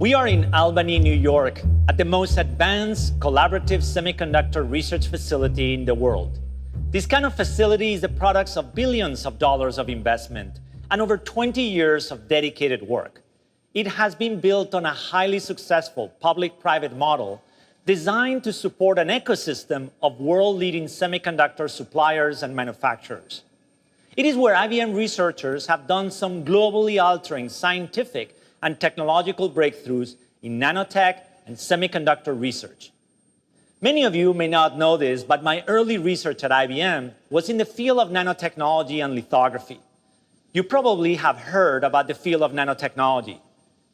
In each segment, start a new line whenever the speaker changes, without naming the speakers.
We are in Albany, New York, at the most advanced collaborative semiconductor research facility in the world. This kind of facility is the product of billions of dollars of investment and over 20 years of dedicated work. It has been built on a highly successful public-private model designed to support an ecosystem of world-leading semiconductor suppliers and manufacturers. It is where IBM researchers have done some globally altering scientific and technological breakthroughs in nanotech and semiconductor research. Many of you may not know this, but my early research at IBM was in the field of nanotechnology and lithography. You probably have heard about the field of nanotechnology.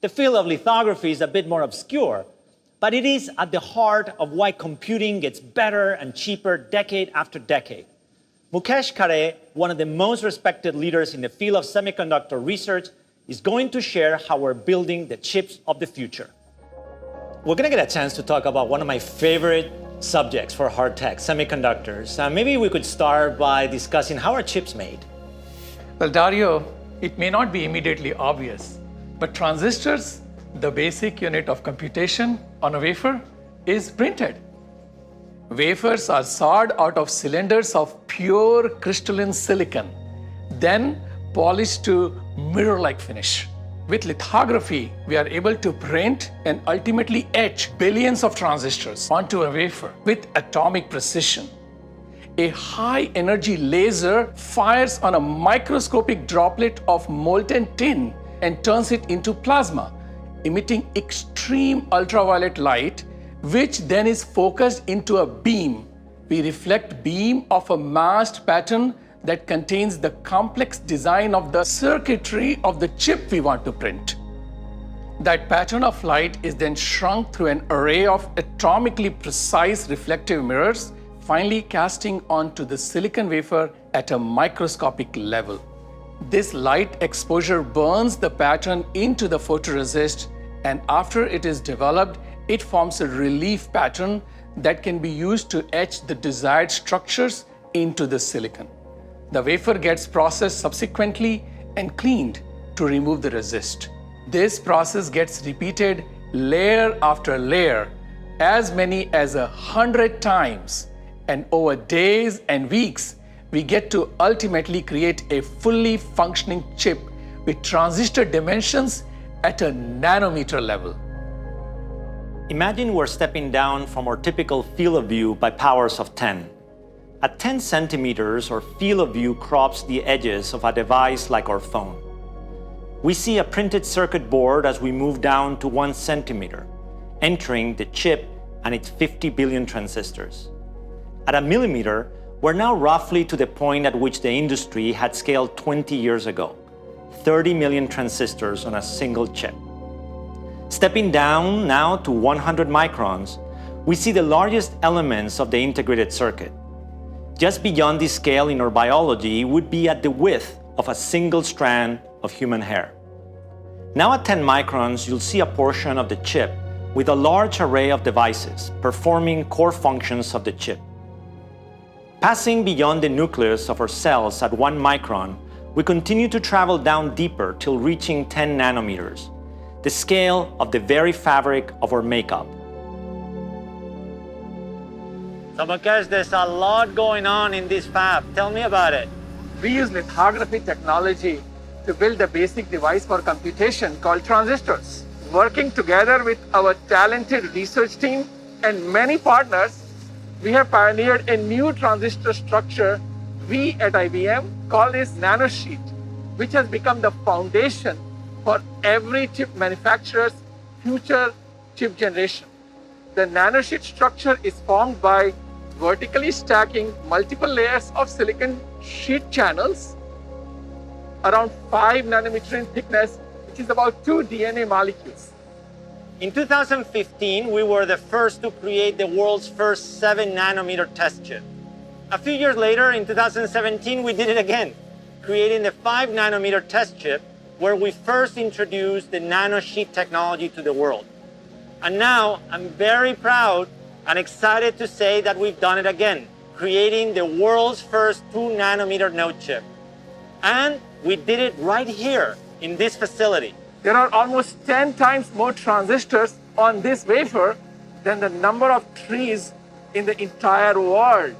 The field of lithography is a bit more obscure, but it is at the heart of why computing gets better and cheaper decade after decade. Mukesh Khare, one of the most respected leaders in the field of semiconductor research, is going to share how we're building the chips of the future. We're going to get a chance to talk about one of my favorite subjects for hard tech, semiconductors. Maybe we could start by discussing how are chips made?
Well, Dario, it may not be immediately obvious, but transistors, the basic unit of computation on a wafer, is printed. Wafers are sawed out of cylinders of pure crystalline silicon, then polished to mirror-like finish. With lithography, we are able to print and ultimately etch billions of transistors onto a wafer with atomic precision. A high-energy laser fires on a microscopic droplet of molten tin and turns it into plasma, emitting extreme ultraviolet light, which then is focused into a beam. We reflect beam of a masked pattern that contains the complex design of the circuitry of the chip we want to print. That pattern of light is then shrunk through an array of atomically precise reflective mirrors, finally casting onto the silicon wafer at a microscopic level. This light exposure burns the pattern into the photoresist, and after it is developed, it forms a relief pattern that can be used to etch the desired structures into the silicon. The wafer gets processed subsequently and cleaned to remove the resist. This process gets repeated layer after layer, as many as 100 times, and over days and weeks, we get to ultimately create a fully functioning chip with transistor dimensions at a nanometer level.
Imagine we're stepping down from our typical field of view by powers of 10. At 10 centimeters, our field of view crops the edges of a device like our phone. We see a printed circuit board as we move down to 1 centimeter, entering the chip and its 50 billion transistors. At a millimeter, we're now roughly to the point at which the industry had scaled 20 years ago, 30 million transistors on a single chip. Stepping down now to 100 microns, we see the largest elements of the integrated circuit. Just beyond this scale in our biology would be at the width of a single strand of human hair. Now at 10 microns, you'll see a portion of the chip with a large array of devices performing core functions of the chip. Passing beyond the nucleus of our cells at 1 micron, we continue to travel down deeper till reaching 10 nanometers, the scale of the very fabric of our makeup. So Mukesh, there's a lot going on in this fab. Tell me about it.
We use lithography technology to build the basic device for computation called transistors. Working together with our talented research team and many partners, we have pioneered a new transistor structure we at IBM call this nanosheet, which has become the foundation for every chip manufacturer's future chip generation. The nanosheet structure is formed by vertically stacking multiple layers of silicon sheet channels around 5 nanometer in thickness, which is about 2 DNA molecules.
In 2015, we were the first to create the world's first 7 nanometer test chip. A few years later, in 2017, we did it again, creating the 5 nanometer test chip, where we first introduced the nanosheet technology to the world. And now I'm very proud and excited to say that we've done it again, creating the world's first 2 nanometer node chip. And we did it right here in this facility,
There are almost 10 times more transistors on this wafer than the number of trees in the entire world.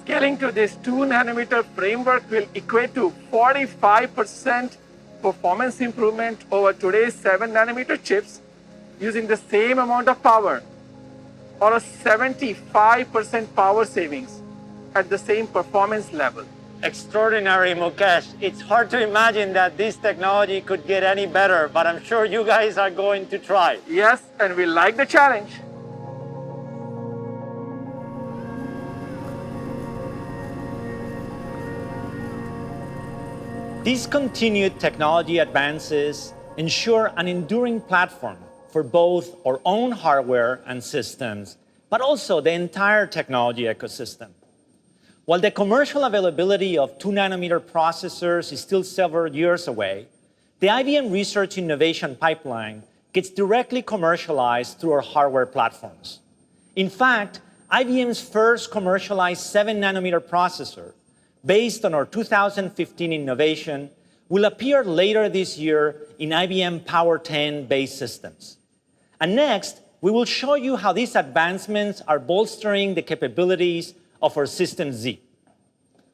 Scaling to this 2 nanometer framework will equate to 45% performance improvement over today's 7 nanometer chips using the same amount of power, or a 75% power savings at the same performance level.
Extraordinary, Mukesh. It's hard to imagine that this technology could get any better, but I'm sure you guys are going to try.
Yes, and we like the challenge.
These continued technology advances ensure an enduring platform for both our own hardware and systems, but also the entire technology ecosystem. While the commercial availability of 2 nanometer processors is still several years away, the IBM Research Innovation Pipeline gets directly commercialized through our hardware platforms. In fact, IBM's first commercialized 7 nanometer processor, based on our 2015 innovation, will appear later this year in IBM Power 10 based systems. And next, we will show you how these advancements are bolstering the capabilities of our System Z.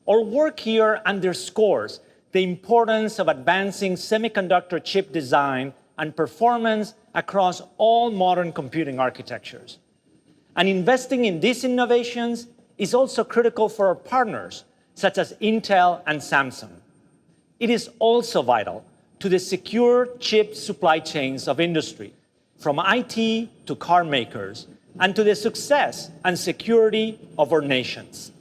Our work here underscores the importance of advancing semiconductor chip design and performance across all modern computing architectures. And investing in these innovations is also critical for our partners, such as Intel and Samsung. It is also vital to the secure chip supply chains of industry, from IT to car makers, and to the success and security of our nations.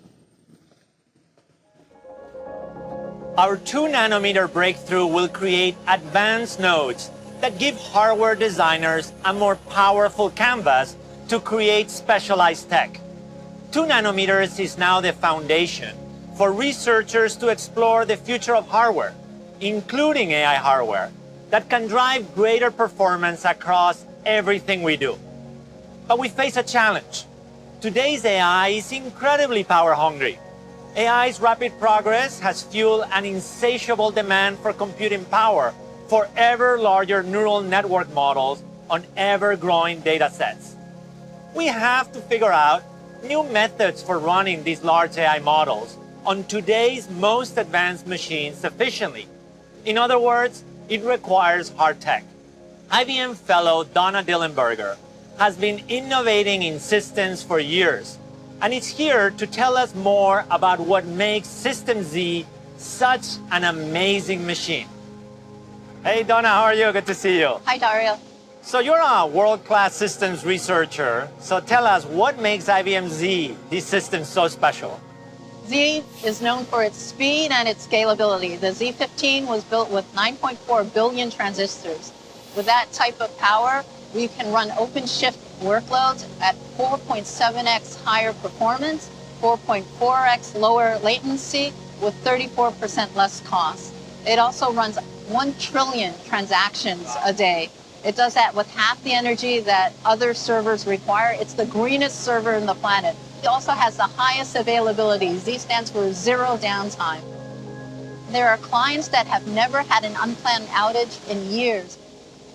Our 2 nanometer breakthrough will create advanced nodes that give hardware designers a more powerful canvas to create specialized tech. 2 nanometers is now the foundation for researchers to explore the future of hardware, including AI hardware, that can drive greater performance across everything we do. But we face a challenge. Today's AI is incredibly power hungry. AI's rapid progress has fueled an insatiable demand for computing power for ever larger neural network models on ever-growing data sets. We have to figure out new methods for running these large AI models on today's most advanced machines efficiently. In other words, it requires hard tech. IBM fellow Donna Dillenberger has been innovating in systems for years, and is here to tell us more about what makes System Z such an amazing machine. Hey Donna, how are you? Good to see you.
Hi, Dario.
So you're a world-class systems researcher. So tell us, what makes IBM Z, these systems, so special?
Z is known for its speed and its scalability. The Z15 was built with 9.4 billion transistors. With that type of power, we can run OpenShift workloads at 4.7x higher performance, 4.4x lower latency, with 34% less cost. It also runs 1 trillion transactions a day. It does that with half the energy that other servers require. It's the greenest server on the planet. It also has the highest availability. Z stands for zero downtime. There are clients that have never had an unplanned outage in years.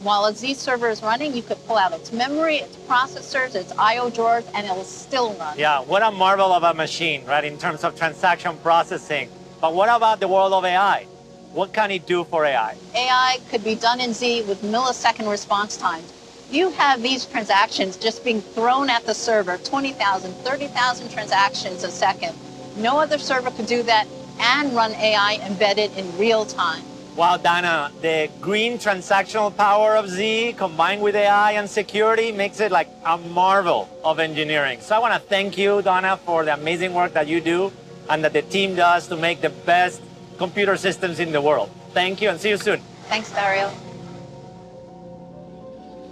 While a Z server is running, you could pull out its memory, its processors, its I/O drawers, and it will still run.
Yeah, what a marvel of a machine, right, in terms of transaction processing. But what about the world of AI? What can it do for AI?
AI could be done in Z with millisecond response times. You have these transactions just being thrown at the server, 20,000, 30,000 transactions a second. No other server could do that and run AI embedded in real time.
Wow, Dana, the green transactional power of Z combined with AI and security makes it like a marvel of engineering. So I want to thank you, Donna, for the amazing work that you do and that the team does to make the best computer systems in the world. Thank you and see you soon.
Thanks, Dario.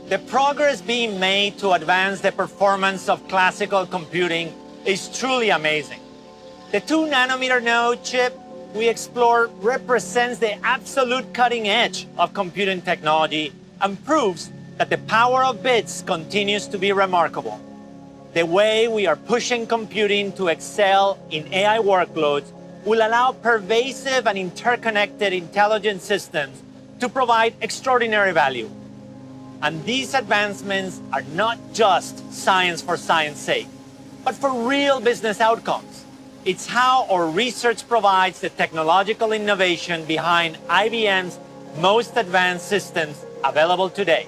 The progress being made to advance the performance of classical computing is truly amazing. The 2 nanometer node chip we explore represents the absolute cutting edge of computing technology and proves that the power of bits continues to be remarkable. The way we are pushing computing to excel in AI workloads will allow pervasive and interconnected intelligent systems to provide extraordinary value. And these advancements are not just science for science sake, but for real business outcomes. It's how our research provides the technological innovation behind IBM's most advanced systems available today.